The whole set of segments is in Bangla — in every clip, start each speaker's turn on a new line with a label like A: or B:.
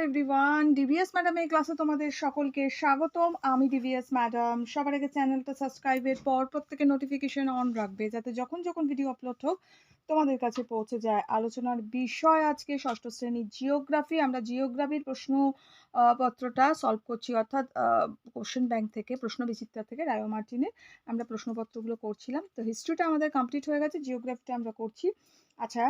A: এভরিওয়ান, ডিভিএস ম্যাডামের ক্লাসে তোমাদের সকলকে স্বাগতম। আমি ডিভিএস ম্যাডাম। সবার আগে চ্যানেলটা সাবস্ক্রাইবের পর প্রত্যেকের নোটিফিকেশন অন রাখবে, যাতে যখন যখন ভিডিও আপলোড হোক তোমাদের কাছে পৌঁছে যায়। আলোচনার বিষয় আজকে ষষ্ঠ শ্রেণীর জিওগ্রাফি। আমরা জিওগ্রাফির প্রশ্ন পত্রটা সলভ করছি, অর্থাৎ কোশ্চেন ব্যাংক থেকে, প্রশ্ন বিচিত্রা থেকে, রায়ো মার্টিনের আমরা প্রশ্নপত্রগুলো করছিলাম। তো হিস্ট্রিটা আমাদের কমপ্লিট হয়ে গেছে, জিওগ্রাফিটা আমরা করছি। আচ্ছা,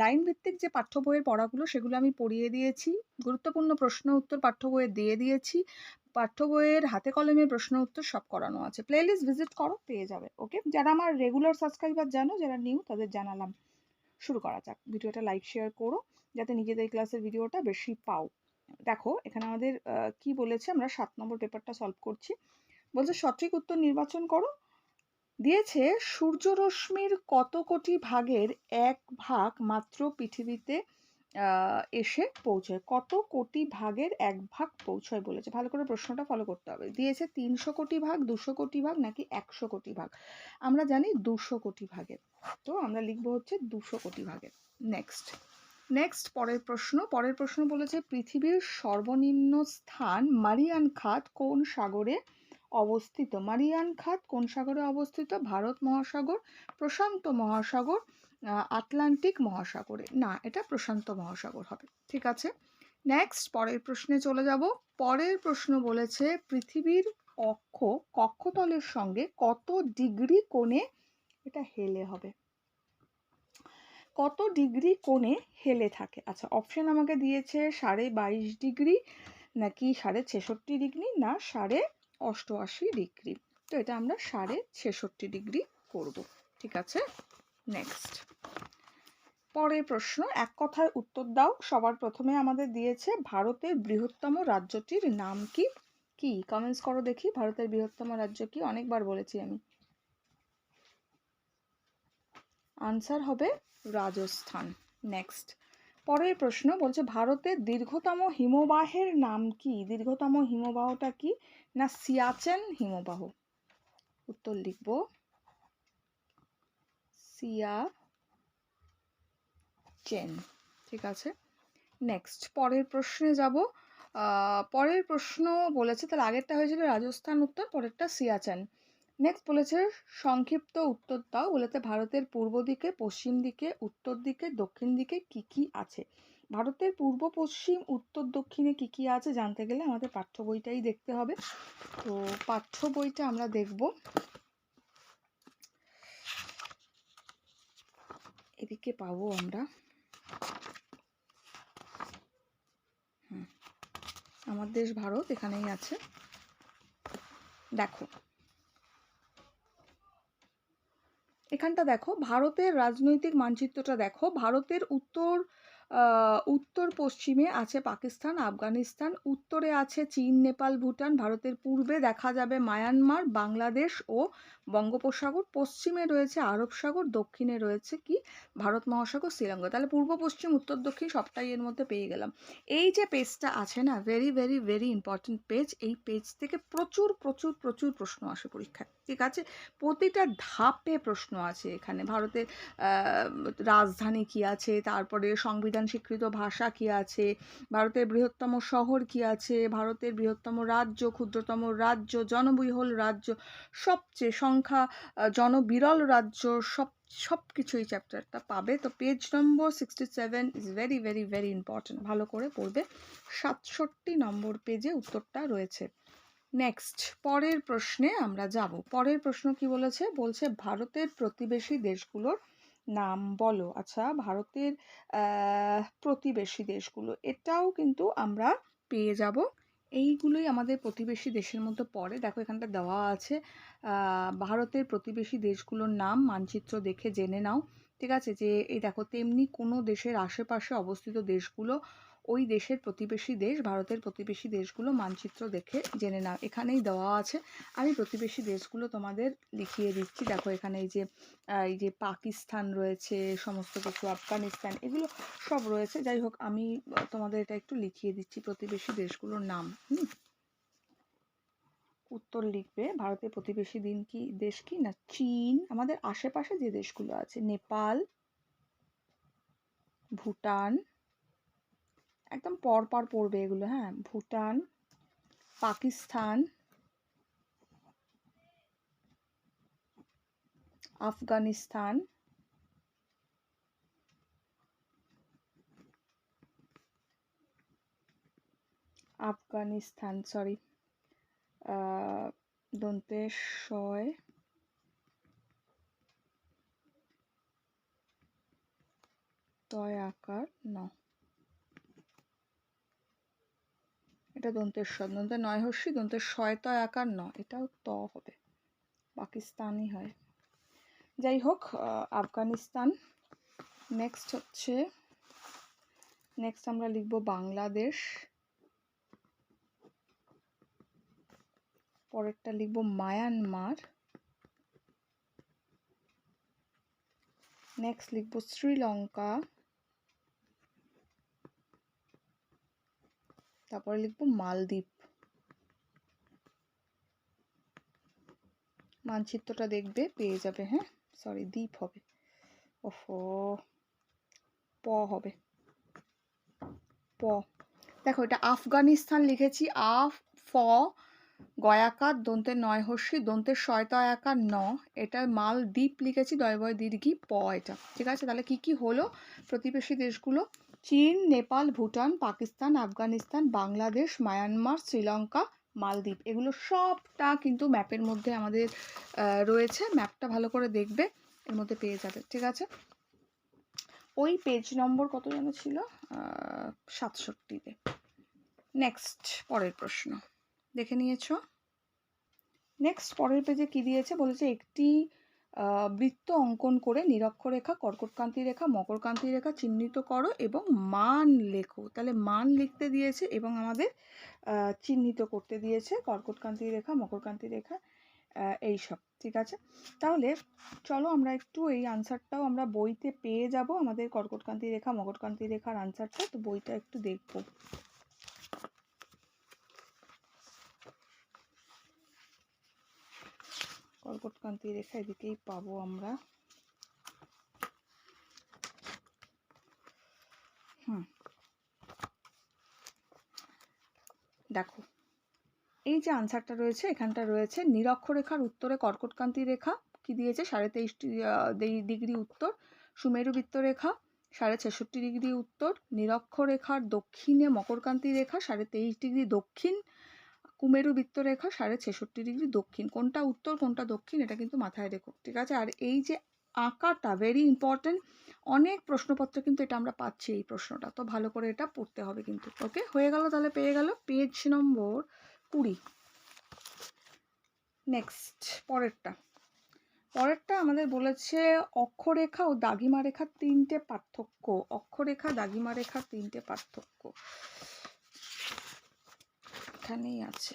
A: লাইন ভিত্তিক যে পাঠ্য বইয়ের পড়াগুলো সেগুলো আমি পড়িয়ে দিয়েছি। গুরুত্বপূর্ণ প্রশ্ন উত্তর পাঠ্য বইয়ে দিয়ে দিয়েছি। পাঠ্য বইয়ের হাতে কলমে প্রশ্ন উত্তর সব করানো আছে। প্লেলিস্ট ভিজিট করো, পেয়ে যাবে। ওকে, যারা আমার রেগুলার সাবস্ক্রাইবার জানো, যারা নিউ তাদের জানালাম। শুরু করা যাক। ভিডিওটা লাইক শেয়ার করো, যাতে নিজেদের ক্লাসের ভিডিওটা বেশি পাও। দেখো এখানে আমাদের কি বলেছে, আমরা 7 নম্বর পেপারটা সলভ করছি। বলছে সঠিক উত্তর নির্বাচন করো। দিয়েছে সূর্যরশ্মির কত কোটি ভাগের এক ভাগ মাত্র পৃথিবীতে এসে পৌঁছয়। কত কোটি ভাগের এক ভাগ পৌঁছয় বলেছে। ভালো করে প্রশ্নটা ফলো করতে হবে। দিয়েছে 300 কোটি ভাগ, 200 কোটি ভাগ নাকি 100 কোটি ভাগ। আমরা জানি 200 কোটি ভাগের, তো আমরা লিখবো হচ্ছে 200 কোটি ভাগের। নেক্সট পরের প্রশ্ন বলেছে পৃথিবীর সর্বনিম্ন স্থান মারিয়ান খাত কোন সাগরে অবস্থিত। মারিয়ান খাত কোন সাগরে অবস্থিত? ভারত মহাসাগর, প্রশান্ত মহাসাগর, আটলান্টিক মহাসাগরে। না, এটা প্রশান্ত মহাসাগর হবে। ঠিক আছে, নেক্সট পরের প্রশ্নে চলে যাব। পরের প্রশ্ন বলেছে পৃথিবীর অক্ষ কক্ষতলের সঙ্গে কত ডিগ্রি কোণে, এটা হেলে হবে, কত ডিগ্রি কোণে হেলে থাকে। আচ্ছা, অপশন আমাকে দিয়েছে 22.5 ডিগ্রি নাকি 66.5 ডিগ্রি না 88.5 ডিগ্রি। তো এটা আমরা 66.5 ডিগ্রি করব। ঠিক আছে, নেক্সট পরের প্রশ্ন, এক কথায় উত্তর দাও। সবার প্রথমে আমাদের দিয়েছে ভারতের বৃহত্তম রাজ্যটির নাম কি? কি কমেন্টস করো দেখি, ভারতের বৃহত্তম রাজ্য কি? অনেকবার বলেছি আমি। আনসার হবে রাজস্থান। নেক্সট পরের প্রশ্ন বলছে ভারতের দীর্ঘতম হিমবাহের নাম কি? দীর্ঘতম হিমবাহটা কি? না সিয়াচেন হিমবাহ। উত্তর লিখব সিয়াচেন। ঠিক আছে, নেক্সট পরের প্রশ্নে যাব। পরের প্রশ্ন বলেছে, তাহলে আগেরটা হয়েছিল রাজস্থান উত্তর, পরেরটা সিয়াচেন। নেক্সট বলেছে সংক্ষিপ্ত উত্তর দাও। বলেছে ভারতের পূর্ব দিকে, পশ্চিম দিকে, উত্তর দিকে, দক্ষিণ দিকে কি কি আছে। ভারতের পূর্ব, পশ্চিম, উত্তর, দক্ষিণে কি কি আছে জানতে গেলে আমাদের পাঠ্য বইটাই দেখতে হবে। তো পাঠ্য বইটা আমরা দেখব। এদিকে পাবো আমরা, আমার দেশ ভারত এখানেই আছে। দেখো এখানটা দেখো, ভারতের রাজনৈতিক মানচিত্রটা দেখো। ভারতের উত্তর পশ্চিমে আছে পাকিস্তান, আফগানিস্তান, উত্তরে আছে চীন, নেপাল, ভুটান। ভারতের পূর্বে দেখা যাবে মায়ানমার, বাংলাদেশ ও বঙ্গোপসাগর। পশ্চিমে রয়েছে আরব সাগর, দক্ষিণে রয়েছে কি ভারত মহাসাগর, শ্রীলঙ্কা। তাহলে পূর্ব, পশ্চিম, উত্তর, দক্ষিণ সবটাই এর মধ্যে পেয়ে গেলাম। এই যে পেজটা আছে না, very very very important page. এই পেজ থেকে প্রচুর প্রচুর প্রচুর প্রশ্ন আসে পরীক্ষায়। ঠিক আছে, প্রতিটা ধাপে প্রশ্ন আছে এখানে। ভারতের রাজধানী কি আছে, তারপরে সংবিধান স্বীকৃত ভাষা কি আছে, ভারতের বৃহত্তম শহর কি আছে, ভারতের বৃহত্তম রাজ্য, ক্ষুদ্রতম রাজ্য, জনবহুল রাজ্য, সবচেয়ে সংখ্যা জনবিরল রাজ্য, সব কিছু এই চ্যাপ্টারটা পাবে। তো page number 67 is very very very important, ভালো করে পড়বে। 67 নম্বর পেজে উত্তরটা রয়েছে। নেক্সট পরের প্রশ্নে আমরা যাব। পরের প্রশ্ন কি বলেছে? বলছে ভারতের প্রতিবেশী দেশগুলোর নাম বলো। আচ্ছা, ভারতের প্রতিবেশী দেশগুলো, এটাও কিন্তু আমরা পেয়ে যাব। এইগুলোই আমাদের প্রতিবেশী দেশের মধ্যে পড়ে। দেখো এখানটা দেওয়া আছে ভারতের প্রতিবেশী দেশগুলোর নাম, মানচিত্র দেখে জেনে নাও। ঠিক আছে, যে এই দেখো তেমনি কোনো দেশের আশেপাশে অবস্থিত দেশগুলো ওই দেশের প্রতিবেশী দেশ। ভারতের প্রতিবেশী দেশগুলো মানচিত্র দেখে জেনে নাও, এখানেই দেওয়া আছে। আমি প্রতিবেশী দেশগুলো তোমাদের লিখিয়ে দিচ্ছি। দেখো এখানে এই যে পাকিস্তান রয়েছে, সমস্ত কিছু, আফগানিস্তান, এগুলো সব রয়েছে। যাই হোক, আমি তোমাদের এটা একটু লিখিয়ে দিচ্ছি প্রতিবেশী দেশগুলোর নাম। উত্তর লিখবে ভারতের প্রতিবেশী দেশ কি না চীন। আমাদের আশেপাশে যে দেশগুলো আছে, নেপাল, ভুটান, একদম পরপর পড়বে এগুলো, হ্যাঁ। ভুটান, পাকিস্তান, আফগানিস্তান, সরি, দন্তে শয়, তয় আকার ন, এটা দন্তের স, দন্তে নয় হর্ষি, দন্তের শয় তয় আকার ন, এটাও ত হবে, পাকিস্তানি হয়। যাই হোক, আফগানিস্তান। নেক্সট হচ্ছে, নেক্সট আমরা লিখব বাংলাদেশ, পরেরটা লিখব মায়ানমার, নেক্সট লিখব শ্রীলঙ্কা, তারপরে লিখব মালদ্বীপ। মানচিত্রটা দেখবে পেয়ে যাবে, হ্যাঁ, সরি দ্বীপ হবে, ওফো, প হবে, প। দেখো এটা আফগানিস্তান লিখেছি, ফ গয়াকার, দন্তের নয় হর্ষি, দন্তের শয় তয় আকার ন, এটা মালদ্বীপ লিখেছি, দয় বয় দীর্ঘি প, এটা ঠিক আছে। তাহলে কি কি হলো? প্রতিবেশী দেশগুলো চীন, নেপাল, ভুটান, পাকিস্তান, আফগানিস্তান, বাংলাদেশ, মায়ানমার, শ্রীলঙ্কা, মালদ্বীপ, এগুলো সবটা কিন্তু ম্যাপের মধ্যে আমাদের রয়েছে। ম্যাপটা ভালো করে দেখবে, এর মধ্যে পেয়ে যাবে, ঠিক আছে। ওই পেজ নম্বর কত যেন ছিল, 67-তে। নেক্সট পরের প্রশ্ন দেখে নিয়েছো। নেক্সট পরের পেজে কি দিয়েছে, বলেছে একটি বৃত্ত অঙ্কন করে নিরক্ষরেখা, কর্কটকান্তি রেখা, মকরকান্তি রেখা চিহ্নিত করো এবং মান লেখো। তাহলে মান লিখতে দিয়েছে এবং আমাদের চিহ্নিত করতে দিয়েছে কর্কটকান্তি রেখা, মকরকান্তি রেখা, এইসব, ঠিক আছে। তাহলে চলো আমরা একটু এই আনসারটাও আমরা বইতে পেয়ে যাব, আমাদের কর্কটকান্তি রেখা, মকরকান্তি রেখার আনসারটা, তো বইটা একটু দেখবো। কর্কটকান্তি রেখা এদিকেই পাবো আমরা, দেখো এই যে আনসারটা রয়েছে, এখানটা রয়েছে নিরক্ষরেখার উত্তরে কর্কটকান্তি রেখা কি দিয়েছে, 23.5 ডিগ্রি উত্তর, সুমেরু বৃত্তরেখা 66.5 ডিগ্রি উত্তর, নিরক্ষরেখার দক্ষিণে মকরকান্তি রেখা 23.5 ডিগ্রি দক্ষিণ, কুমেরু বৃত্তরেখা 66.5 ডিগ্রি দক্ষিণ। কোনটা উত্তর কোনটা দক্ষিণ এটা কিন্তু মাথায় রেখো, ঠিক আছে। আর এই যে আঁকাটা ভেরি ইম্পর্টেন্ট, অনেক প্রশ্নপত্র কিন্তু এটা আমরা পাচ্ছি, এই প্রশ্নটা, তো ভালো করে এটা পড়তে হবে কিন্তু। ওকে, হয়ে গেল, তাহলে পেয়ে গেল পেজ নম্বর 20। নেক্সট পরেরটা আমাদের বলেছে অক্ষরেখা ও দাগিমা রেখার 3টে পার্থক্য। অক্ষরেখা, দাগিমা রেখার 3টে পার্থক্য এখানেই আছে।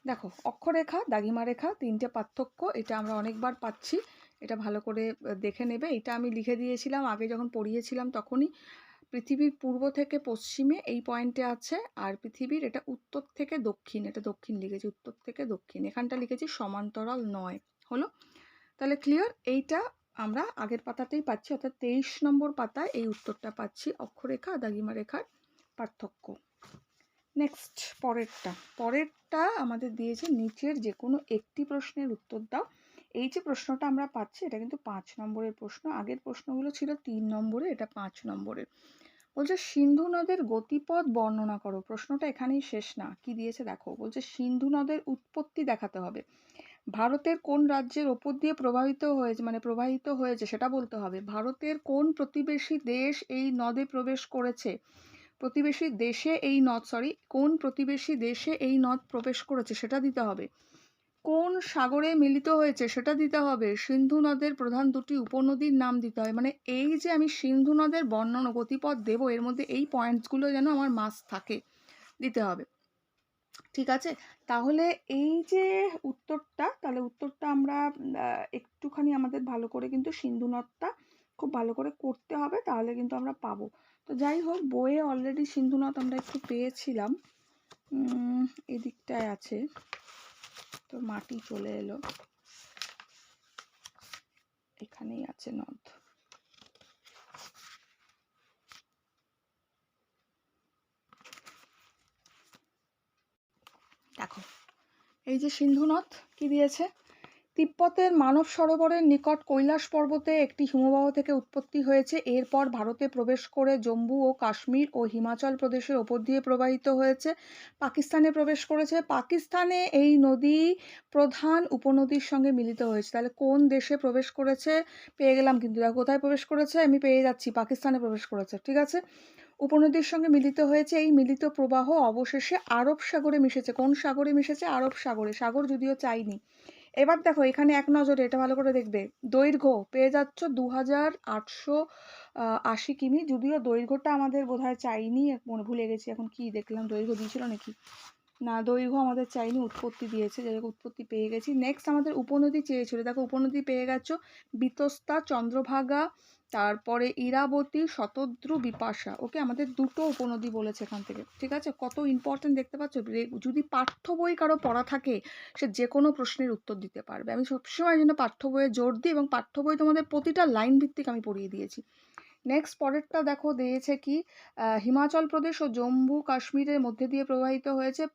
A: দেখো অক্ষরেখা, দাগিমা রেখা 3টে পার্থক্য, এটা আমরা অনেকবার পাচ্ছি, এটা ভালো করে দেখে নেবে। এটা আমি লিখে দিয়েছিলাম আগে যখন পড়িয়েছিলাম তখনই। পৃথিবীর পূর্ব থেকে পশ্চিমে এই পয়েন্টে আছে, আর পৃথিবীর এটা উত্তর থেকে দক্ষিণ, এটা দক্ষিণ লিখেছি, উত্তর থেকে দক্ষিণ, এখানটা লিখেছি সমান্তরাল নয়, হলো। তাহলে ক্লিয়ার, এইটা আমরা আগের পাতাতেই পাচ্ছি, অর্থাৎ 23 নম্বর পাতায় এই উত্তরটা পাচ্ছি, অক্ষরেখা দাগিমা রেখার পার্থক্য। নেক্সট পরেরটা আমাদের দিয়েছে নিচের যে কোনো একটি প্রশ্নের উত্তর দাও। এই যে প্রশ্নটা আমরা পাচ্ছি এটা কিন্তু 5 নম্বরের প্রশ্ন, আগের প্রশ্নগুলো ছিল 3 নম্বরে, এটা 5 নম্বরের। বলছে সিন্ধু নদের গতিপথ বর্ণনা করো। প্রশ্নটা এখানেই শেষ না, কি দিয়েছে দেখো, বলছে সিন্ধু নদের উৎপত্তি দেখাতে হবে, ভারতের কোন রাজ্যের ওপর দিয়ে প্রবাহিত হয়েছে সেটা বলতে হবে, ভারতের কোন প্রতিবেশী দেশ এই নদে প্রবেশ করেছে, কোন প্রতিবেশী দেশে এই নদ প্রবেশ করেছে সেটা দিতে হবে, কোন সাগরে মিলিত হয়েছে সেটা দিতে হবে, সিন্ধু নদের প্রধান দুটি উপনদীর নাম দিতে হবে। মানে এই যে আমি সিন্ধু নদের বর্ণনা গতিপথ দেবো, এর মধ্যে এই পয়েন্টসগুলো যেন আমার মাস্ট থাকে, দিতে হবে, ঠিক আছে। তাহলে এই যে উত্তরটা, তাহলে উত্তরটা আমরা একটুখানি আমাদের ভালো করে কিন্তু সিন্ধু নদটা খুব ভালো করে করতে হবে, তাহলে কিন্তু আমরা পাবো। তো যাই হোক, বইয়ে অলরেডি সিন্ধু নদ আমরা একটু পেয়েছিলাম, এদিকটায় আছে, তো মাটি চলে এলো, এখানেই আছে নদ। দেখো এই যে সিন্ধু নদ কি দিয়েছে, তিব্বতের মানব সরোবরের নিকট কৈলাস পর্বতে একটি হিমবাহ থেকে উৎপত্তি হয়েছে, এরপর ভারতে প্রবেশ করে জম্মু ও কাশ্মীর ও হিমাচল প্রদেশের ওপর দিয়ে প্রবাহিত হয়েছে, পাকিস্তানে প্রবেশ করেছে, পাকিস্তানে এই নদী প্রধান উপনদীর সঙ্গে মিলিত হয়েছে। তাহলে কোন দেশে প্রবেশ করেছে পেয়ে গেলাম, কিন্তু দেখো কোথায় প্রবেশ করেছে আমি পেয়ে যাচ্ছি, পাকিস্তানে প্রবেশ করেছে। ঠিক আছে, উপনদীর সঙ্গে মিলিত হয়েছে, এই মিলিত প্রবাহ অবশেষে আরব সাগরে মিশেছে। কোন সাগরে মিশেছে? আরব সাগরে। সাগর যদিও চাইনি। এবার দেখো এখানে এক নজরে এটা ভালো করে দেখবে, দৈর্ঘ্য পেয়ে যাচ্ছ 2880 কিমি, যদিও দৈর্ঘ্যটা আমাদের বোধহয় চাইনি, মনে ভুলে গেছি এখন কি দেখলাম, দৈর্ঘ্য দিয়েছিল নাকি, না দৈর্ঘ্য আমাদের চাইনি, উৎপত্তি দিয়েছে, যাই হোক উৎপত্তি পেয়ে গেছি। নেক্সট আমাদের উপনদী চেয়েছিল, দেখো উপনদী পেয়ে গেছো, বিতস্তা, চন্দ্রভাগা, তারপরে ইরাবতী, শতদ্রু, বিপাশা। ওকে, আমাদের দুটো উপনদী বলেছে এখান থেকে। ঠিক আছে, কত ইম্পর্টেন্ট দেখতে পাচ্ছ। যদি পাঠ্য বই কারো পড়া থাকে সে যে কোনো প্রশ্নের উত্তর দিতে পারবে। আমি সবসময় জন্য পাঠ্য বইয়ে জোর দিই এবং পাঠ্য বই তোমাদের প্রতিটা লাইন ভিত্তিক আমি পড়িয়ে দিয়েছি। নেক্সট পরেরটা দেখো দিয়েছে কি, হিমাচল প্রদেশ ও জম্মু কাশ্মীরের মধ্যে দিয়ে প্রবাহিত হয়েছে।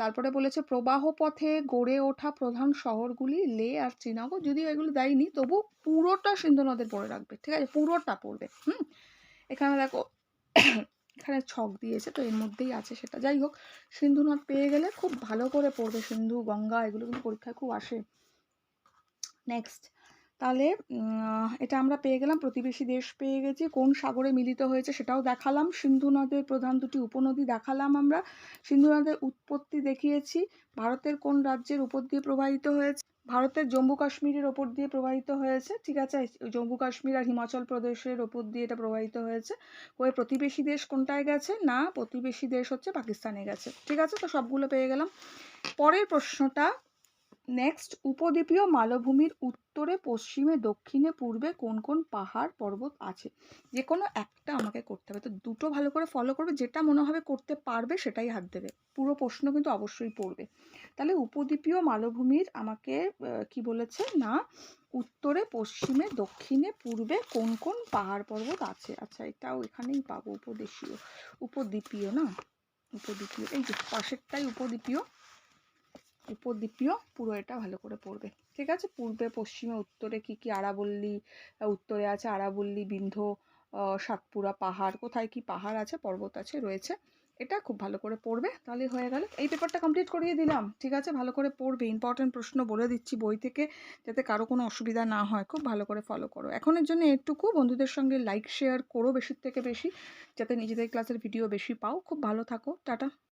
A: তারপরে বলেছে প্রবাহ পথে গড়ে ওঠা প্রধান শহরগুলি লে আর শ্রীনগর, যদিও এগুলো দেয়নি তবু পুরোটা সিন্ধু নদের পড়ে রাখবে। ঠিক আছে, পুরোটা পড়বে। এখানে দেখো এখানে ছক দিয়েছে তো এর মধ্যেই আছে সেটা, যাই হোক সিন্ধু নদ পেয়ে গেলে খুব ভালো করে পড়বে, সিন্ধু গঙ্গা এগুলো কিন্তু পরীক্ষায় খুব আসে। নেক্সট তাহলে এটা আমরা পেয়ে গেলাম, প্রতিবেশী দেশ পেয়ে গেছি, কোন সাগরে মিলিত হয়েছে সেটাও দেখালাম, সিন্ধু নদের প্রধান দুটি উপনদী দেখালাম, আমরা সিন্ধু নদের উৎপত্তি দেখিয়েছি, ভারতের কোন রাজ্যের উপর দিয়ে প্রবাহিত হয়েছে, ভারতের জম্মু কাশ্মীরের ওপর দিয়ে প্রবাহিত হয়েছে। ঠিক আছে, জম্মু কাশ্মীর আর হিমাচল প্রদেশের ওপর দিয়ে এটা প্রবাহিত হয়েছে। ওই প্রতিবেশী দেশ কোনটায় গেছে, না প্রতিবেশী দেশ হচ্ছে পাকিস্তানে গেছে। ঠিক আছে, তো সবগুলো পেয়ে গেলাম। পরের প্রশ্নটা নেক্সট, উপদ্বীপীয় মালভূমির উত্তরে, পশ্চিমে, দক্ষিণে, পূর্বে কোন কোন পাহাড় পর্বত আছে? যে কোনো একটা আমাকে করতে হবে, তো দুটো ভালো করে ফলো করবে, যেটা মনে হবে করতে পারবে সেটাই হাত দেবে, পুরো প্রশ্ন কিন্তু অবশ্যই পড়বে। তাহলে উপদ্বীপীয় মালভূমির আমাকে কি বলেছে, না উত্তরে, পশ্চিমে, দক্ষিণে, পূর্বে কোন কোন পাহাড় পর্বত আছে। আচ্ছা এটাও এখানেই পাবো, উপদ্বীপীয় না, উপদ্বীপীয় এই যে পাশেরটাই উপদ্বীপীয়, উপদ্বীপীয় পুরো এটা ভালো করে পড়বে। ঠিক আছে, পূর্বে, পশ্চিমে, উত্তরে কি কি, আরাবল্লী, উত্তরে আছে আরাবল্লী, বিন্ধ্য, সাতপুরা পাহাড়, কোথায় কি পাহাড় আছে পর্বত আছে রয়েছে, এটা খুব ভালো করে পড়বে, তাহলে হয়ে গেল। এই পেপারটা কমপ্লিট করিয়ে দিলাম। ঠিক আছে, ভালো করে পড়বে, ইম্পর্টেন্ট প্রশ্ন বলে দিচ্ছি বই থেকে, যাতে কারো কোনো অসুবিধা না হয়, খুব ভালো করে ফলো করো। এখনের জন্য এটুকু, বন্ধুদের সঙ্গে লাইক শেয়ার করো বেশির থেকে বেশি, যাতে নিজেদের ক্লাসের ভিডিও বেশি পাও। খুব ভালো থাকো, টাটা।